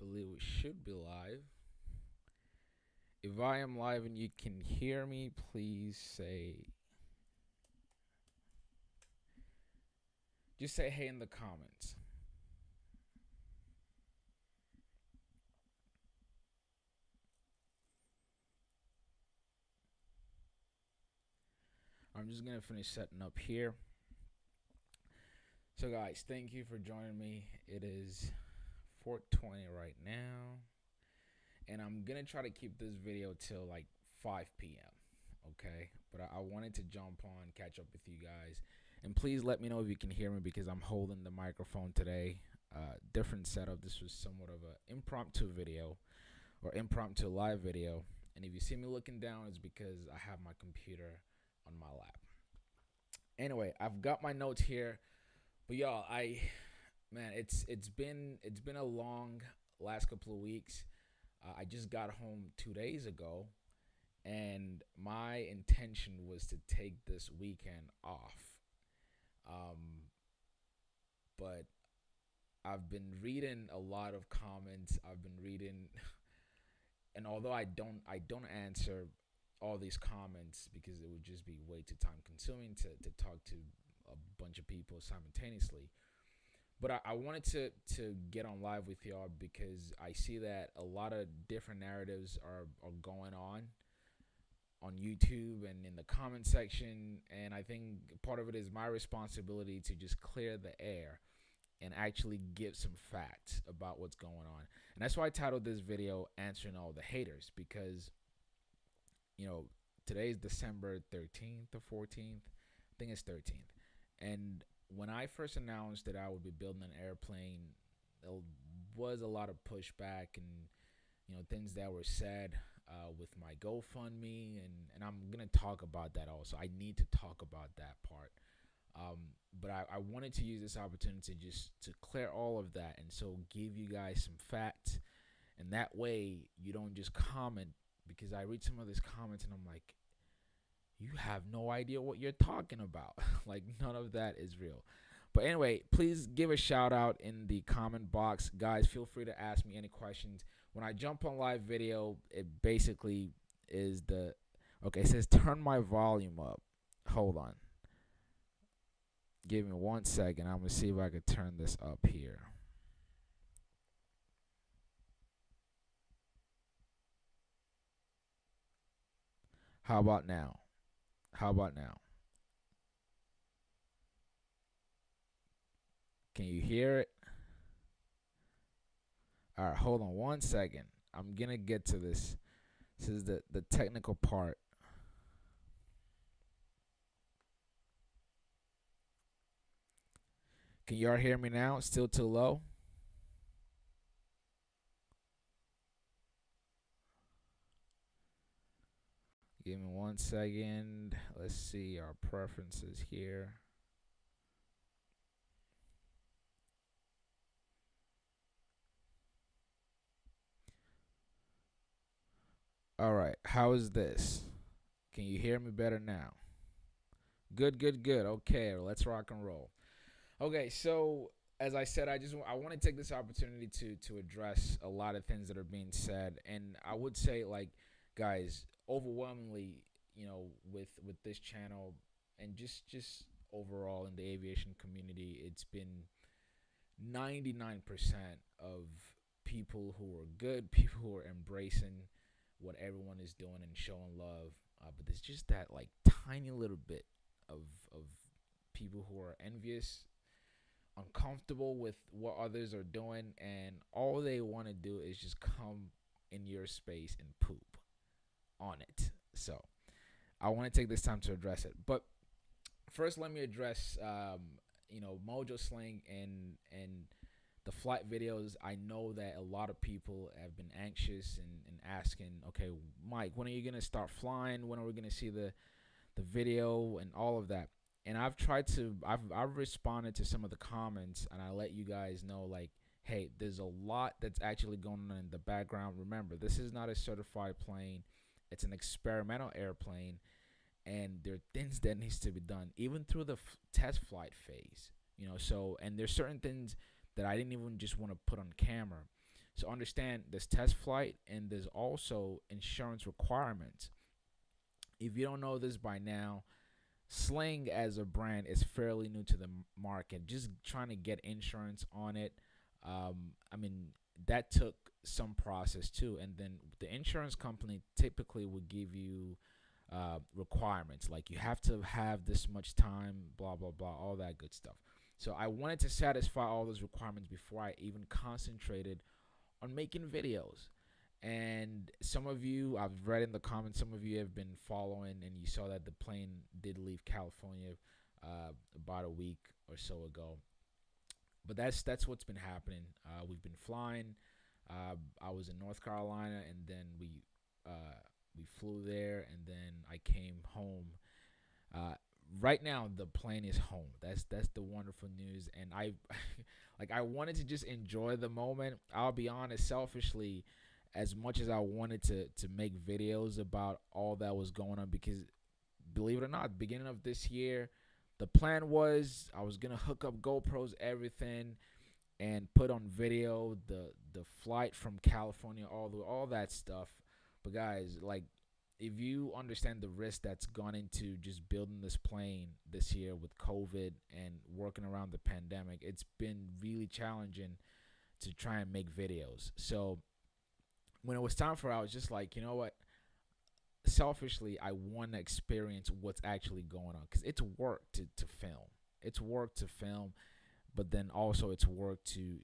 believe we should be live. If I am live and you can hear me, please just say hey in the comments. I'm just gonna finish setting up here. So guys, thank you for joining me. It is 4:20 right now, and I'm gonna try to keep this video till like 5 p.m. Okay, but I wanted to jump on, catch up with you guys, and please let me know if you can hear me because I'm holding the microphone today. Different setup. This was somewhat of an impromptu video or impromptu live video, and if you see me looking down, it's because I have my computer on my lap. Anyway, I've got my notes here, but y'all, it's been a long last couple of weeks. I just got home 2 days ago, and my intention was to take this weekend off. But I've been reading a lot of comments. I've been reading, and although I don't answer all these comments because it would just be way too time consuming to talk to a bunch of people simultaneously. But I wanted to get on live with y'all because I see that a lot of different narratives are going on YouTube and in the comment section, and I think part of it is my responsibility to just clear the air and actually give some facts about what's going on. And that's why I titled this video Answering All the Haters, because you know, today is December 13th or 14th. I think it's 13th. And when I first announced that I would be building an airplane, there was a lot of pushback and things that were said with my Gofundme, and I'm gonna talk about that also. I need to talk about that part. But I wanted to use this opportunity just to clear all of that, and so give you guys some facts, and that way you don't just comment, because I read some of these comments and I'm like, you have no idea what you're talking about. Like, none of that is real. But anyway, please give a shout out in the comment box. Guys, feel free to ask me any questions. When I jump on live video, it basically is okay, it says turn my volume up. Hold on. Give me 1 second. I'm going to see if I can turn this up here. How about now? How about now? Can you hear it? All right, hold on 1 second. I'm going to get to this. This is the technical part. Can y'all hear me now? Still too low? Give me 1 second. Let's see our preferences here. All right, how is this? Can you hear me better now? Good, good, good. Okay, let's rock and roll. Okay, so as I said, I want to take this opportunity to address a lot of things that are being said, and I would say, like, guys, overwhelmingly, with this channel and just overall in the aviation community, it's been 99% of people who are good, people who are embracing what everyone is doing and showing love. But there's just that like tiny little bit of people who are envious, uncomfortable with what others are doing, and all they want to do is just come in your space and poop on it. So I want to take this time to address it. But first, let me address Mojo Sling and the flight videos. I know that a lot of people have been anxious and asking, okay, Mike, when are you gonna start flying? When are we gonna see the video and all of that? And I've responded to some of the comments, and I let you guys know, like, hey, there's a lot that's actually going on in the background. Remember, this is not a certified plane. It's an experimental airplane, and there are things that needs to be done even through the test flight phase. So, and there's certain things that I didn't even just want to put on camera. So understand there's test flight and there's also insurance requirements. If you don't know this by now, Sling as a brand is fairly new to the market. Just trying to get insurance on it. I mean, that took some process too. And then the insurance company typically would give you requirements like you have to have this much time, blah, blah, blah, all that good stuff. So I wanted to satisfy all those requirements before I even concentrated on making videos. And some of you, I've read in the comments, some of you have been following, and you saw that the plane did leave California about a week or so ago. But that's what's been happening. We've been flying. I was in North Carolina, and then we flew there, and then I came home. Uh, right now, the plane is home. That's the wonderful news, and I like I wanted to just enjoy the moment. I'll be honest, selfishly, as much as I wanted to make videos about all that was going on, because believe it or not, beginning of this year, the plan was I was gonna hook up GoPros, everything, and put on video the flight from California, all that stuff. But guys, like, if you understand the risk that's gone into just building this plane this year with COVID and working around the pandemic, it's been really challenging to try and make videos. So when it was time for it, I was just like, you know what? Selfishly, I want to experience what's actually going on, because it's work to film. It's work to film, but then also it's work to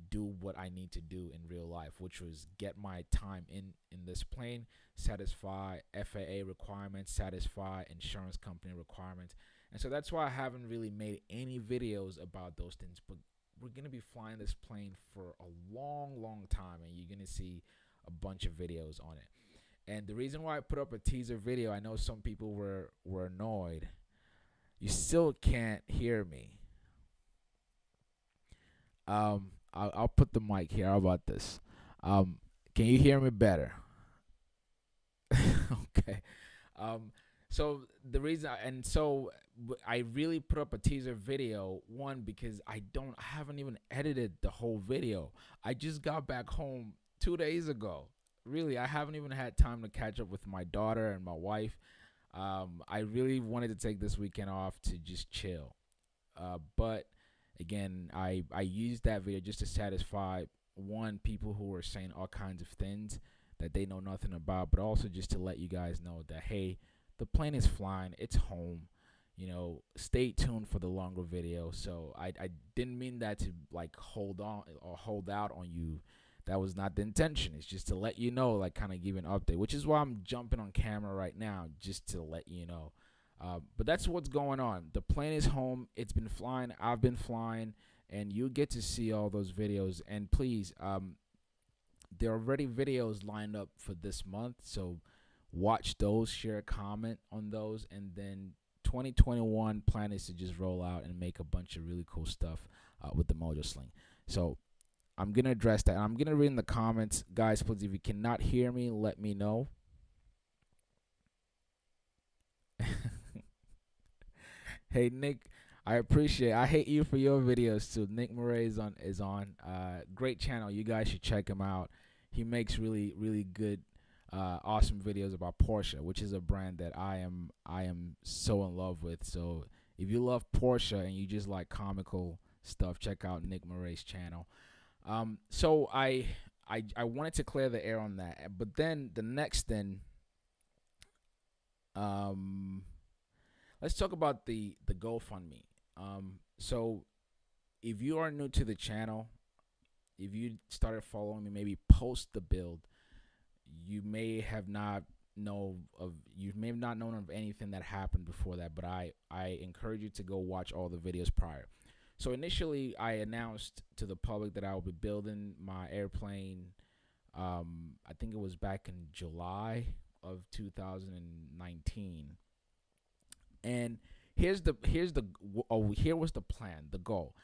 do what I need to do in real life, which was get my time in this plane, satisfy FAA requirements, satisfy insurance company requirements. And so that's why I haven't really made any videos about those things. But we're going to be flying this plane for a long, long time, and you're going to see a bunch of videos on it. And the reason why I put up a teaser video, I know some people were annoyed. You still can't hear me. I'll put the mic here. How about this? Can you hear me better? Okay. So the reason, I really put up a teaser video, one, because I haven't even edited the whole video. I just got back home 2 days ago. Really, I haven't even had time to catch up with my daughter and my wife. I really wanted to take this weekend off to just chill. But again, I used that video just to satisfy, one, people who were saying all kinds of things that they know nothing about, but also just to let you guys know that, hey, the plane is flying, it's home. Stay tuned for the longer video. So I didn't mean that to like hold on or hold out on you. That was not the intention. It's just to let you know, like, kind of give an update, which is why I'm jumping on camera right now, just to let you know. But that's what's going on. The plane is home. It's been flying. I've been flying, and you get to see all those videos. And please, there are already videos lined up for this month, so watch those, share a comment on those, and then 2021 plan is to just roll out and make a bunch of really cool stuff with the Mojo Sling. So I'm going to address that. I'm going to read in the comments. Guys, please, if you cannot hear me, let me know. Hey, Nick, I appreciate it. I hate you for your videos, too. Nick Murray is on. Great channel. You guys should check him out. He makes really, really good, awesome videos about Porsche, which is a brand that I am so in love with. So if you love Porsche and you just like comical stuff, check out Nick Murray's channel. So I wanted to clear the air on that, but then the next thing, let's talk about the Gofundme. So if you are new to the channel, if you started following me maybe post the build, you may have not known of anything that happened before that, but I encourage you to go watch all the videos prior. So initially, I announced to the public that I will be building my airplane. I think it was back in July of 2019. And here was the plan, the goal.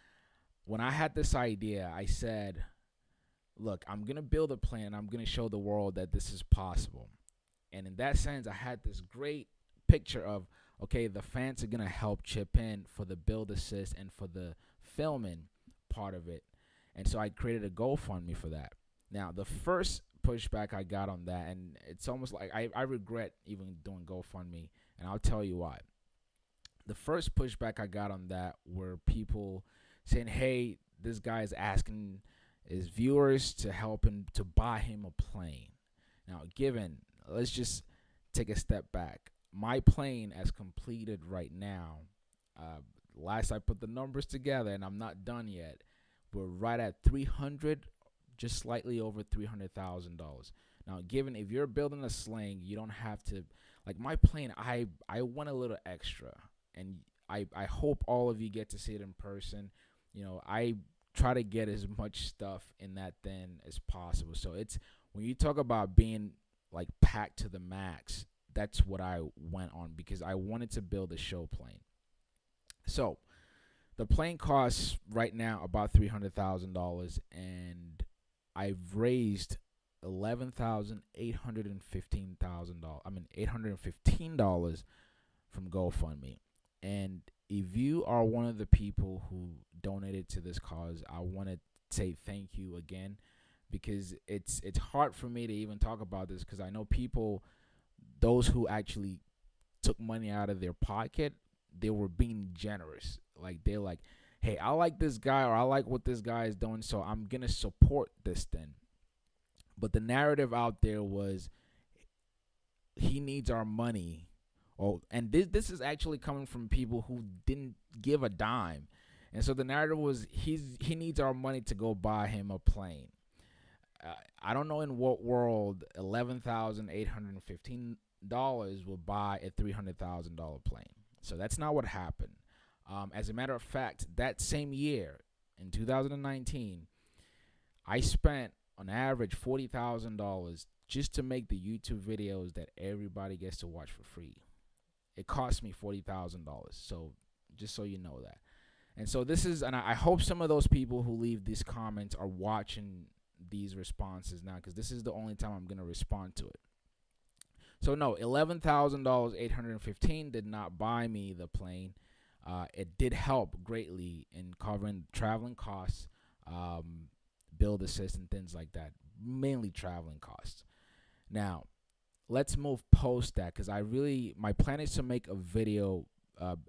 When I had this idea, I said, look, I'm going to build a plane. I'm going to show the world that this is possible. And in that sense, I had this great picture of, okay, the fans are going to help chip in for the build assist and for the filming part of it. And so I created a GoFundMe for that. Now, the first pushback I got on that, and it's almost like I regret even doing GoFundMe, and I'll tell you why. The first pushback I got on that were people saying, hey, this guy is asking his viewers to help him to buy him a plane. Now, let's just take a step back. My plane as completed right now, last I put the numbers together, and I'm not done yet, we're right at 300, just slightly over $300,000. Now, given if you're building a sling, you don't have to, like my plane, I went a little extra, and I hope all of you get to see it in person. I try to get as much stuff in that thing as possible. So it's, when you talk about being like packed to the max, that's what I went on, because I wanted to build a show plane. So the plane costs right now about $300,000, and I've raised $815 from GoFundMe. And if you are one of the people who donated to this cause, I want to say thank you again, because it's hard for me to even talk about this, because I know people, those who actually took money out of their pocket, they were being generous. Like, they're like, hey, I like this guy, or I like what this guy is doing, so I'm going to support this thing. But the narrative out there was, he needs our money. And this is actually coming from people who didn't give a dime. And so the narrative was, he needs our money to go buy him a plane. I don't know in what world $11,815 will buy a $300,000 plane. So that's not what happened. As a matter of fact, that same year, in 2019, I spent on average $40,000 just to make the YouTube videos that everybody gets to watch for free. It cost me $40,000. So just so you know that. And so this is, and I hope some of those people who leave these comments are watching these responses now, because this is the only time I'm going to respond to it. So no, $11,815 did not buy me the plane. It did help greatly in covering traveling costs, build assist, and things like that. Mainly traveling costs. Now, let's move post that, because my plan is to make a video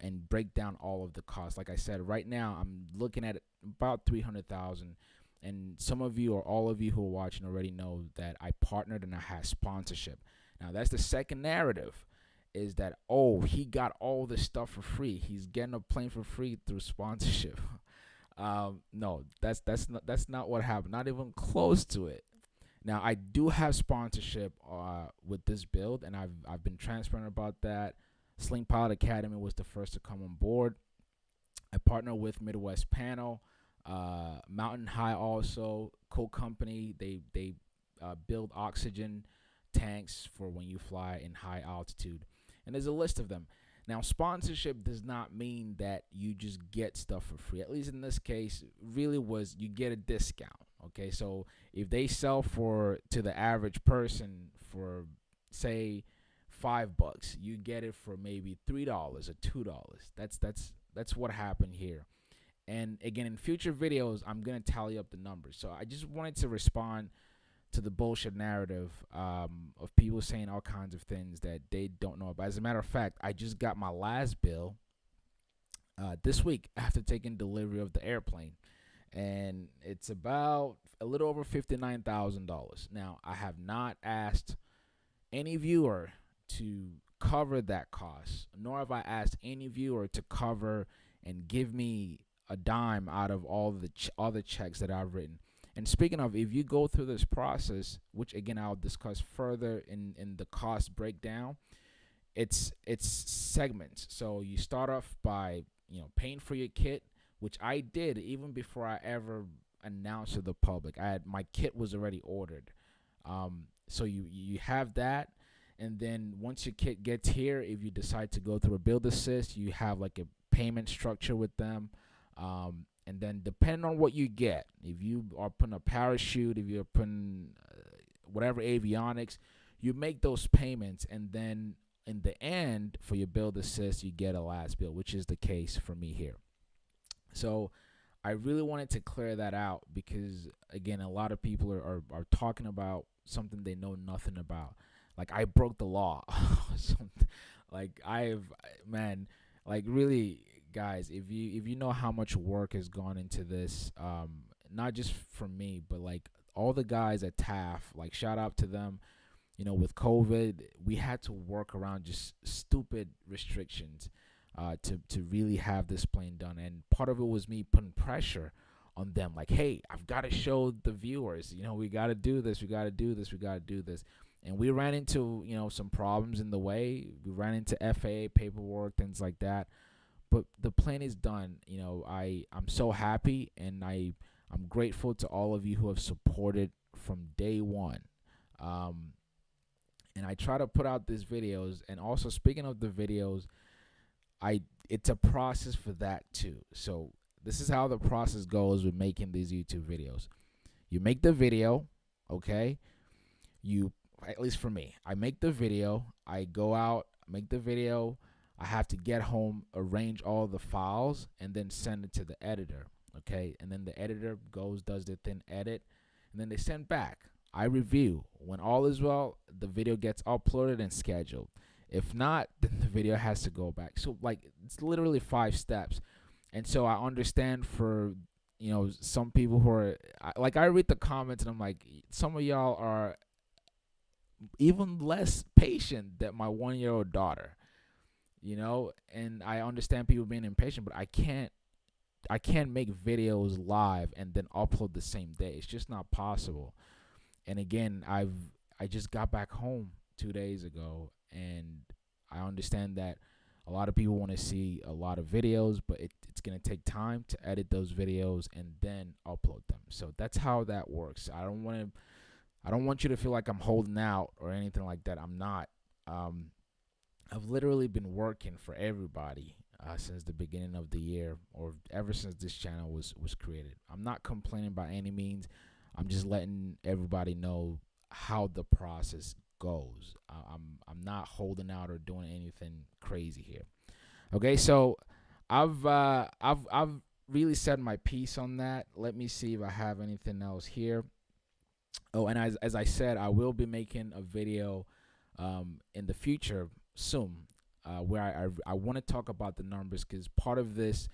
and break down all of the costs. Like I said, right now I'm looking at about $300,000. And some of you, or all of you who are watching, already know that I partnered and I had sponsorship. Now, that's the second narrative, is that, oh, he got all this stuff for free. He's getting a plane for free through sponsorship. No, that's not what happened. Not even close to it. Now, I do have sponsorship with this build, and I've been transparent about that. Sling Pilot Academy was the first to come on board. I partner with Midwest Panel. Mountain High also, cool company. They build oxygen tanks for when you fly in high altitude, and there's a list of them. Now, sponsorship does not mean that you just get stuff for free. At least in this case, really was you get a discount. Okay, so if they sell to the average person for, say, $5, you get it for maybe $3 or $2. That's what happened here. And again, in future videos, I'm going to tally up the numbers. So I just wanted to respond to the bullshit narrative of people saying all kinds of things that they don't know about. As a matter of fact, I just got my last bill this week after taking delivery of the airplane. And it's about a little over $59,000. Now, I have not asked any viewer to cover that cost, nor have I asked any viewer to cover and give me a dime out of all the other checks that I've written. And speaking of, if you go through this process, which again I'll discuss further in the cost breakdown, it's segments. So you start off by paying for your kit, which I did even before I ever announced to the public. My kit was already ordered. So you have that, and then once your kit gets here, if you decide to go through a build assist, you have like a payment structure with them. And then depending on what you get, if you are putting a parachute, if you're putting whatever avionics, you make those payments, and then in the end, for your build assist, you get a last bill, which is the case for me here. So I really wanted to clear that out because again, a lot of people are talking about something they know nothing about. Like I broke the law. Something- like I've man, like really guys, if you know how much work has gone into this, not just from me, but like all the guys at TAF, like shout out to them. You know, with COVID, we had to work around just stupid restrictions to really have this plane done. And part of it was me putting pressure on them, like, hey, I've got to show the viewers, you know, we got to do this, we got to do this, we got to do this. And we ran into, you know, some problems in the way. We ran into FAA paperwork, things like that. But the plane is done. You know, I'm so happy, and I'm grateful to all of you who have supported from day one. Um, and I try to put out these videos. And also, speaking of the videos, I it's a process for that too. So this is how the process goes with making these YouTube videos. You make the video, okay? You At least for me, I make the video. I go out, make the video. I have to get home, arrange all the files, and then send it to the editor, okay? And then the editor goes, does the thin edit, and then they send back. I review. When all is well, the video gets uploaded and scheduled. If not, then the video has to go back. So like it's literally 5 steps. And so I understand for some people who are like I read the comments and I'm like some of y'all are even less patient than my 1-year-old daughter. And I understand people being impatient, but I can't make videos live and then upload the same day. It's just not possible. And again, I just got back home 2 days ago, and I understand that a lot of people want to see a lot of videos, but it's going to take time to edit those videos and then upload them. So that's how that works. I don't want you to feel like I'm holding out or anything like that. I'm not. I've literally been working for everybody since the beginning of the year, or ever since this channel was created. I'm not complaining by any means. I'm just letting everybody know how the process goes. I'm not holding out or doing anything crazy here. Okay, so I've really said my piece on that. Let me see if I have anything else here. Oh, and as I said, I will be making a video in the future soon, where I want to talk about the numbers, because part of this,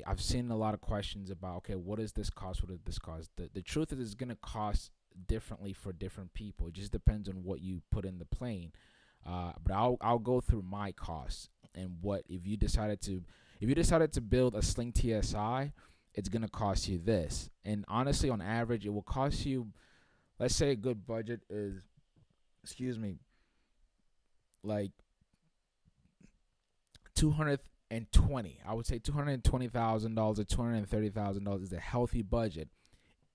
I've seen a lot of questions about, okay, what does this cost? What does this cost? The truth is, it's going to cost differently for different people. It just depends on what you put in the plane. But I'll go through my costs and what if you decided to build a Sling TSI, it's going to cost you this. And honestly, on average, it will cost you, let's say a good budget is, like 220. I would say $220,000 or $230,000 is a healthy budget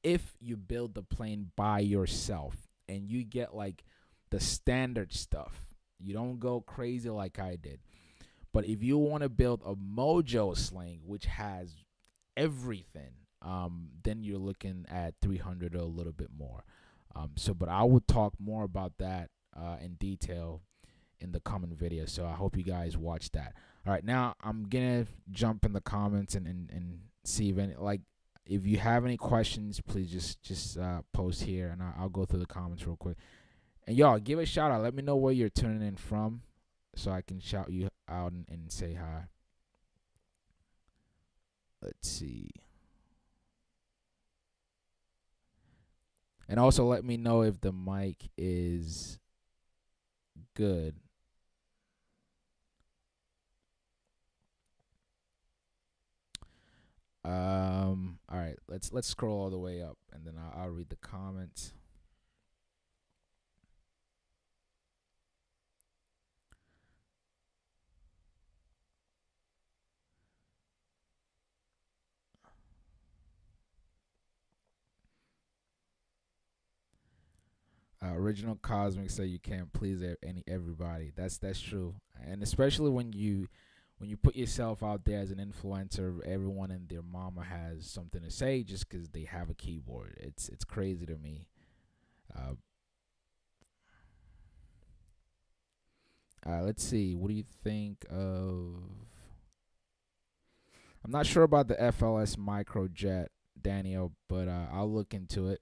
if you build the plane by yourself and you get like the standard stuff. You don't go crazy like I did. But if you want to build a Mojo Sling, which has everything, then you're looking at 300 or a little bit more. But I will talk more about that in detail in the coming video. So I hope you guys watch that. All right, now I'm gonna jump in the comments and see if you have any questions, please just post here, and I'll go through the comments real quick. And y'all, give a shout out. Let me know where you're tuning in from, so I can shout you out and say hi. Let's see. And also let me know if the mic is good. All right, let's scroll all the way up, and then I'll read the comments. Original Cosmic say you can't please everybody. That's true, and especially when you put yourself out there as an influencer, everyone and their mama has something to say just because they have a keyboard. It's crazy to me. Let's see. What do you think of? I'm not sure about the FLS microjet, Daniel, but I'll look into it.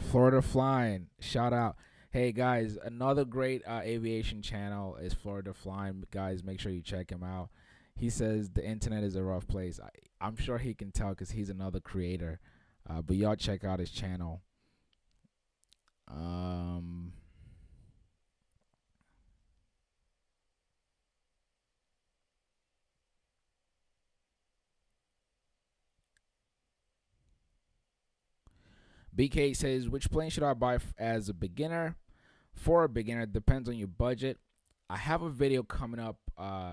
Florida Flying, shout out. Hey guys, another great aviation channel is Florida Flying. Guys, make sure you check him out. He says the internet is a rough place. I'm sure he can tell because he's another creator. But y'all check out his channel. Um, BK says, which plane should I buy as a beginner? For a beginner, depends on your budget. I have a video coming up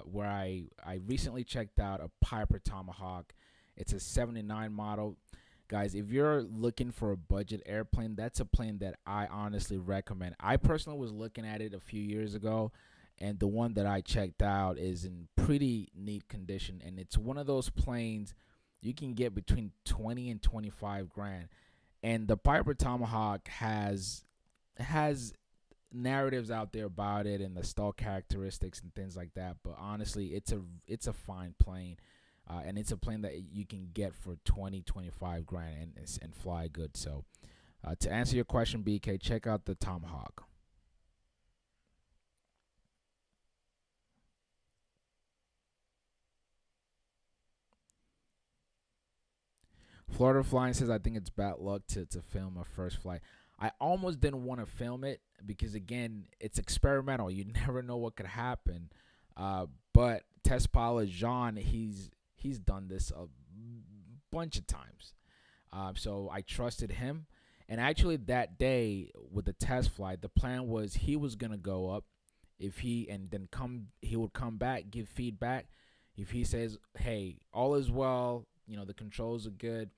where I recently checked out a Piper Tomahawk. It's a 79 model. Guys, if you're looking for a budget airplane, that's a plane that I honestly recommend. I personally was looking at it a few years ago, and the one that I checked out is in pretty neat condition, and it's one of those planes you can get between 20 and 25 grand. And the Piper Tomahawk has narratives out there about it and the stall characteristics and things like that, but honestly it's a fine plane, and it's a plane that you can get for 20-25 grand and fly good. So to answer your question, BK, check out the Tomahawk. Florida Flying says, I think it's bad luck to film a first flight. I almost didn't want to film it because, again, it's experimental. You never know what could happen. But test pilot Jean, he's done this a bunch of times. So I trusted him. And actually, that day with the test flight, the plan was he was gonna go up, he would come back, give feedback. If he says, "Hey, all is well," the controls are good.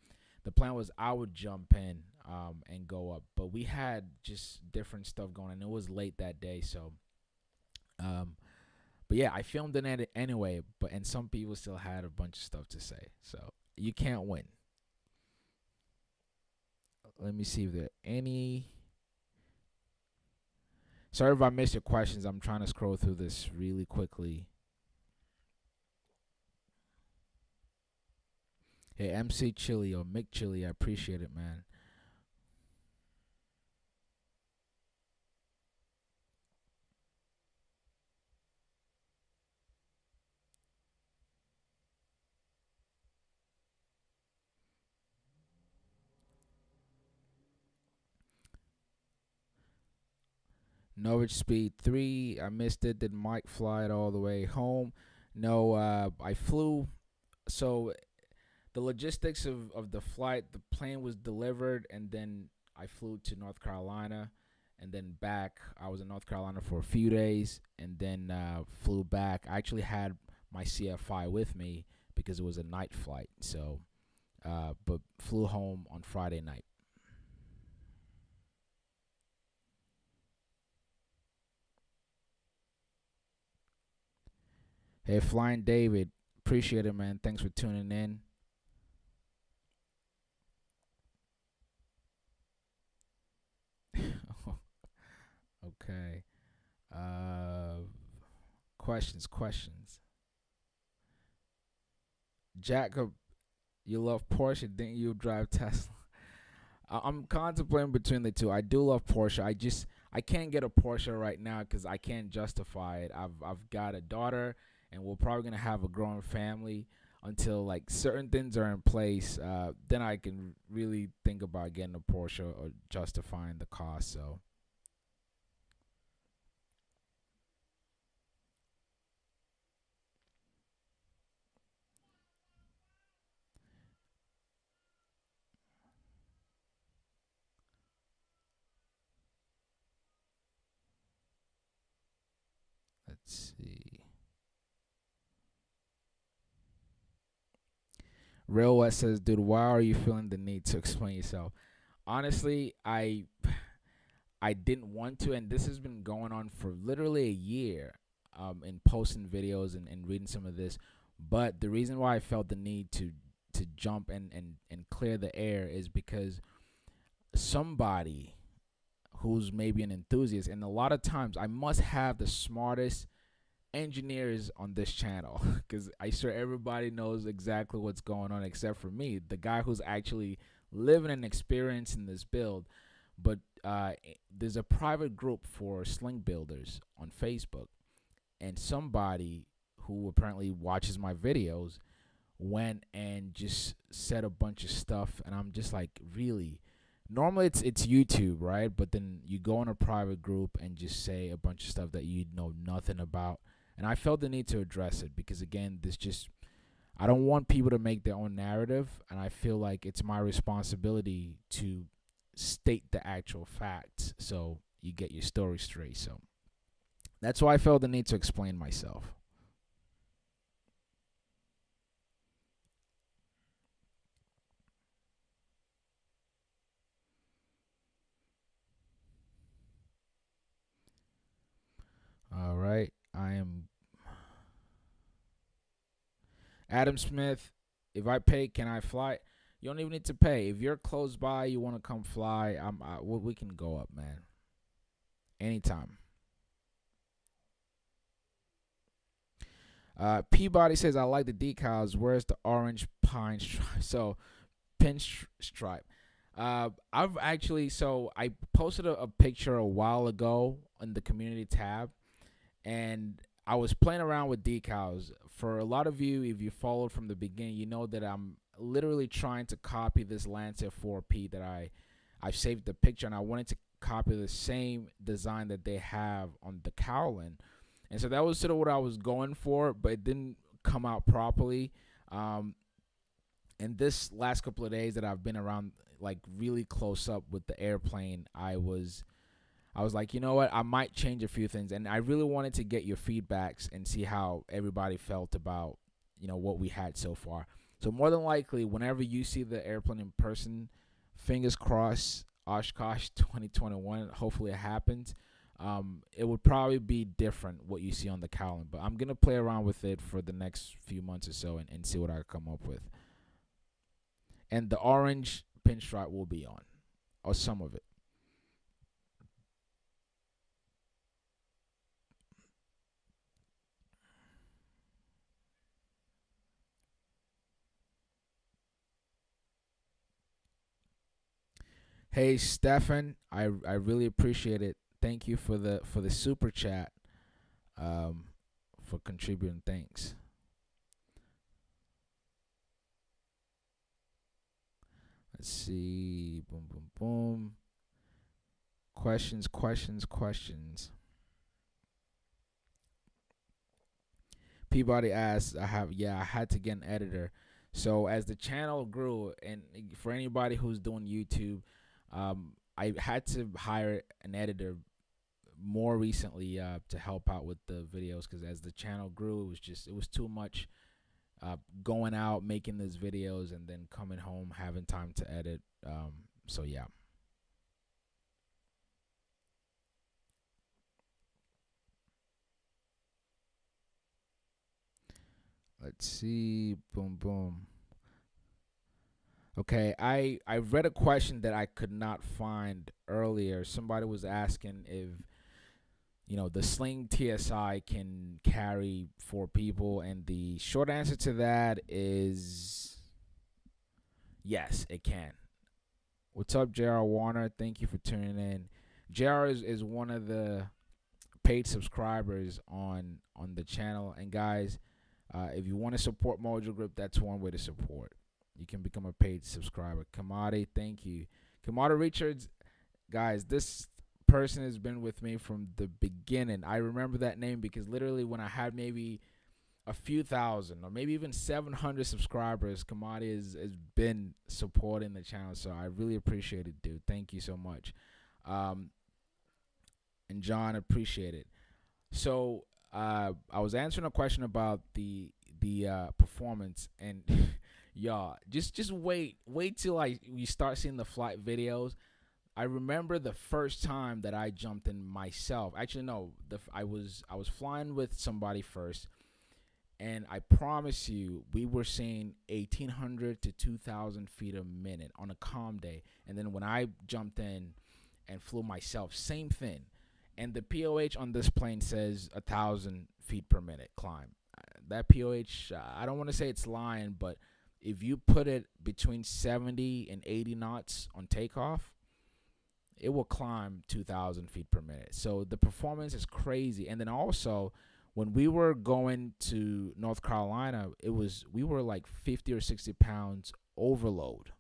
The plan was I would jump in and go up, but we had just different stuff going on. It was late that day, so but yeah, I filmed it anyway. And some people still had a bunch of stuff to say, so you can't win. Let me see if there are any. Sorry if I missed your questions. I'm trying to scroll through this really quickly. Hey, MC Chili or Mick Chili, I appreciate it, man. Norwich Speed 3, I missed it. Did Mike fly it all the way home? No, I flew. So the logistics of the flight, the plane was delivered, and then I flew to North Carolina, and then back. I was in North Carolina for a few days, and then flew back. I actually had my CFI with me because it was a night flight. So, but flew home on Friday night. Hey, Flying David, appreciate it, man. Thanks for tuning in. Okay. Questions. Jacob, you love Porsche, didn't you drive Tesla? I'm contemplating between the two. I do love Porsche. I can't get a Porsche right now because I can't justify it. I've got a daughter, and we're probably gonna have a growing family until like certain things are in place. Then I can really think about getting a Porsche or justifying the cost. So let's see. Real West says, dude, why are you feeling the need to explain yourself? Honestly, I didn't want to, and this has been going on for literally a year, in posting videos and reading some of this. But the reason why I felt the need to jump and clear the air is because somebody who's maybe an enthusiast. And a lot of times I must have the smartest engineers on this channel because I sure everybody knows exactly what's going on except for me, the guy who's actually living and experiencing this build. But there's a private group for sling builders on Facebook, and somebody who apparently watches my videos went and just said a bunch of stuff, and I'm just like, really? Normally it's YouTube, right? But then you go in a private group and just say a bunch of stuff that you know nothing about. And I felt the need to address it because, again, I don't want people to make their own narrative, and I feel like it's my responsibility to state the actual facts so you get your story straight. So that's why I felt the need to explain myself. All right. I am Adam Smith. If I pay, can I fly? You don't even need to pay. If you're close by, you want to come fly, we can go up, man. Anytime. Peabody says, I like the decals. Where's the orange pine stripe? So, pinstripe. I've actually, so I posted a picture a while ago in the community tab, and I was playing around with decals. For a lot of you, if you followed from the beginning, you know that I'm literally trying to copy this Lancer 4P that I've saved the picture, and I wanted to copy the same design that they have on the cowling. And so that was sort of what I was going for, but it didn't come out properly. And this last couple of days that I've been around, like really close up with the airplane, I was like, you know what, I might change a few things. And I really wanted to get your feedbacks and see how everybody felt about, what we had so far. So more than likely, whenever you see the airplane in person, fingers crossed, Oshkosh 2021, hopefully it happens. It would probably be different what you see on the cowling, but I'm going to play around with it for the next few months or so and see what I come up with. And the orange pinstripe will be on, or some of it. Hey, Stefan, I really appreciate it. Thank you for the super chat, for contributing. Thanks. Let's see. Boom, boom, boom. Questions. Peabody asks, I had to get an editor. So as the channel grew, and for anybody who's doing YouTube, I had to hire an editor more recently to help out with the videos, because as the channel grew, it was too much going out making these videos and then coming home having time to edit. So yeah. Let's see. Boom, boom. Okay, I read a question that I could not find earlier. Somebody was asking if the Sling TSI can carry 4 people, and the short answer to that is yes, it can. What's up, JR Warner? Thank you for tuning in. JR is one of the paid subscribers on the channel, and guys, if you want to support MojoGrip, that's one way to support. You can become a paid subscriber. Kamadi, thank you. Kamada Richards, guys, this person has been with me from the beginning. I remember that name because literally when I had maybe a few thousand or maybe even 700 subscribers, Kamadi has been supporting the channel. So I really appreciate it, dude. Thank you so much. And John, appreciate it. So I was answering a question about the performance, and y'all, just wait till you start seeing the flight videos. I remember the first time that I jumped in myself. Actually, no, I was flying with somebody first, and I promise you, we were seeing 1,800 to 2,000 feet a minute on a calm day. And then when I jumped in, and flew myself. Same thing. And the POH on this plane says 1,000 feet per minute climb. That POH, I don't want to say it's lying, but if you put it between 70 and 80 knots on takeoff, it will climb 2,000 feet per minute. So the performance is crazy. And then also, when we were going to North Carolina, we were like 50 or 60 pounds overload.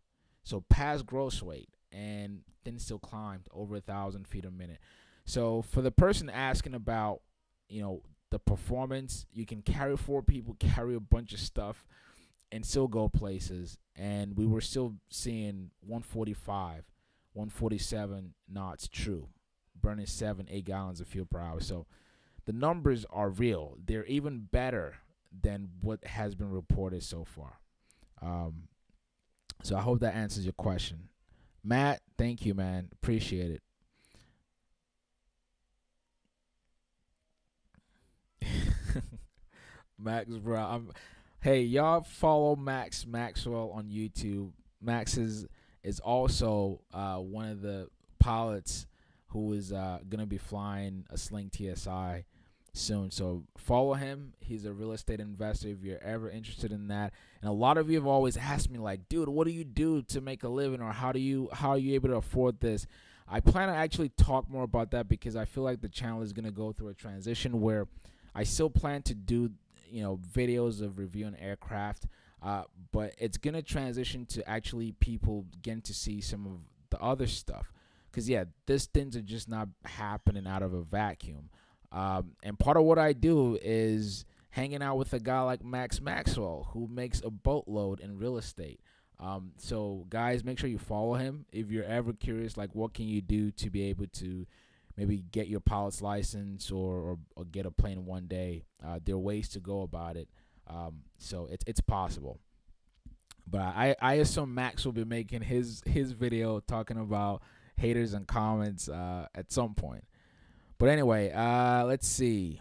So past gross weight, and then still climbed over 1,000 feet a minute. So for the person asking about, the performance, you can carry 4 people, carry a bunch of stuff, and still go places. And we were still seeing 145, 147 knots true, burning 7-8 gallons of fuel per hour. So the numbers are real. They're even better than what has been reported so far. So I hope that answers your question. Matt, thank you, man. Appreciate it. Max, bro. Hey, y'all follow Max Maxwell on YouTube. Max is also one of the pilots who is gonna be flying a Sling TSI soon. So follow him. He's a real estate investor if you're ever interested in that. And a lot of you have always asked me, like, dude, what do you do to make a living, or how are you able to afford this? I plan to actually talk more about that because I feel like the channel is gonna go through a transition where I still plan to do videos of reviewing aircraft, but it's gonna transition to actually people getting to see some of the other stuff. Because these things are just not happening out of a vacuum. And part of what I do is hanging out with a guy like Max Maxwell, who makes a boatload in real estate. So guys, make sure you follow him. If you're ever curious, like, what can you do to be able to maybe get your pilot's license or get a plane one day, there are ways to go about it. So it's possible. But I assume Max will be making his video talking about haters and comments at some point. But anyway, let's see.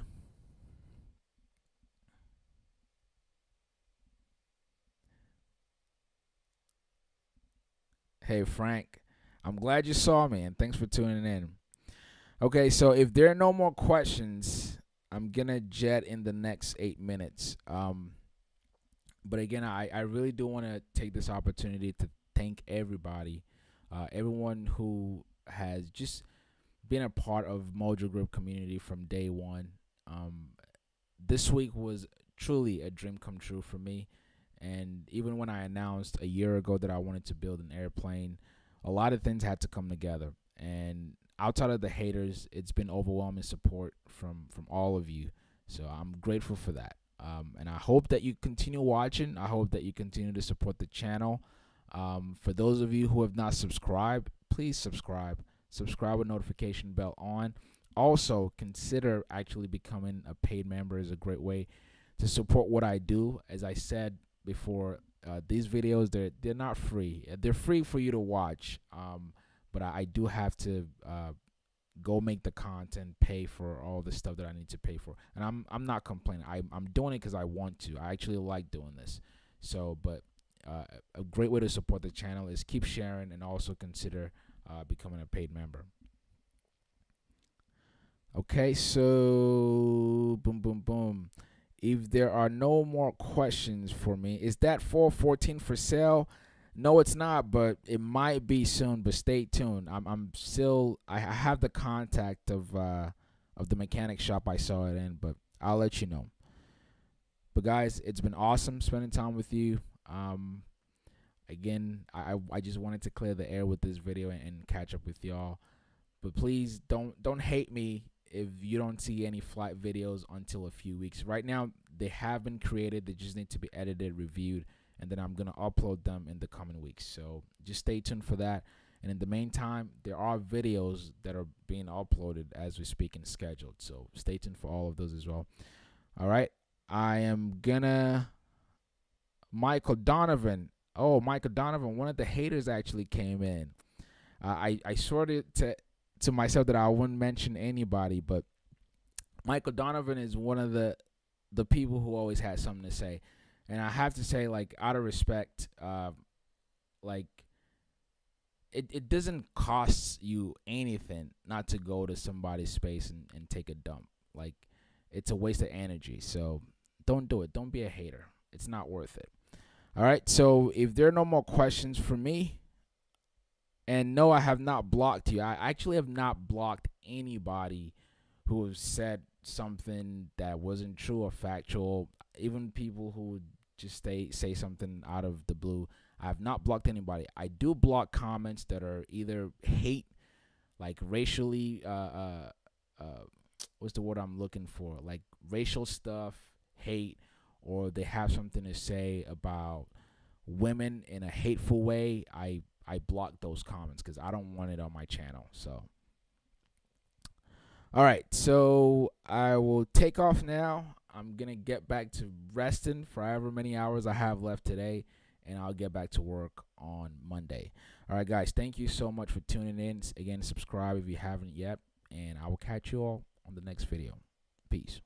Hey, Frank, I'm glad you saw me, and thanks for tuning in. Okay, so if there are no more questions, I'm going to jet in the next 8 minutes. But again, I really do want to take this opportunity to thank everybody, everyone who has just been a part of MojoGrip community from day one. This week was truly a dream come true for me. And even when I announced a year ago that I wanted to build an airplane, a lot of things had to come together. And outside of the haters, it's been overwhelming support from all of you. So I'm grateful for that. And I hope that you continue watching. I hope that you continue to support the channel. For those of you who have not subscribed, please subscribe. Subscribe with notification bell on. Also, consider actually becoming a paid member. Is a great way to support what I do. As I said before, these videos, they're not free. They're free for you to watch. But I do have to go make the content, pay for all the stuff that I need to pay for. And I'm not complaining. I'm doing it because I want to. I actually like doing this. So, but a great way to support the channel is keep sharing and also consider becoming a paid member. Okay, so boom, boom, boom. If there are no more questions for me, is that 414 for sale? No, it's not, but it might be soon. But stay tuned. I'm still. I have the contact of the mechanic shop I saw it in, but I'll let you know. But guys, it's been awesome spending time with you. Again, I just wanted to clear the air with this video and catch up with y'all. But please don't hate me if you don't see any flight videos until a few weeks. Right now, they have been created. They just need to be edited, reviewed, and then I'm going to upload them in the coming weeks. So just stay tuned for that. And in the meantime, there are videos that are being uploaded as we speak and scheduled. So stay tuned for all of those as well. All right. I am going to... Michael Donovan. Oh, Michael Donovan, one of the haters actually came in. I sorted to myself that I wouldn't mention anybody, but Michael Donovan is one of the people who always has something to say. And I have to say, like, out of respect, like, it doesn't cost you anything not to go to somebody's space and take a dump. Like, it's a waste of energy. So don't do it. Don't be a hater. It's not worth it. All right. So if there are no more questions for me, and no, I have not blocked you. I actually have not blocked anybody who has said something that wasn't true or factual. Even people who would just say something out of the blue. I have not blocked anybody. I do block comments that are either hate, like racially, what's the word I'm looking for? Like racial stuff, hate, or they have something to say about women in a hateful way. I block those comments because I don't want it on my channel. So, all right. So I will take off now. I'm gonna get back to resting for however many hours I have left today, and I'll get back to work on Monday. All right, guys. Thank you so much for tuning in. Again, subscribe if you haven't yet, and I will catch you all on the next video. Peace.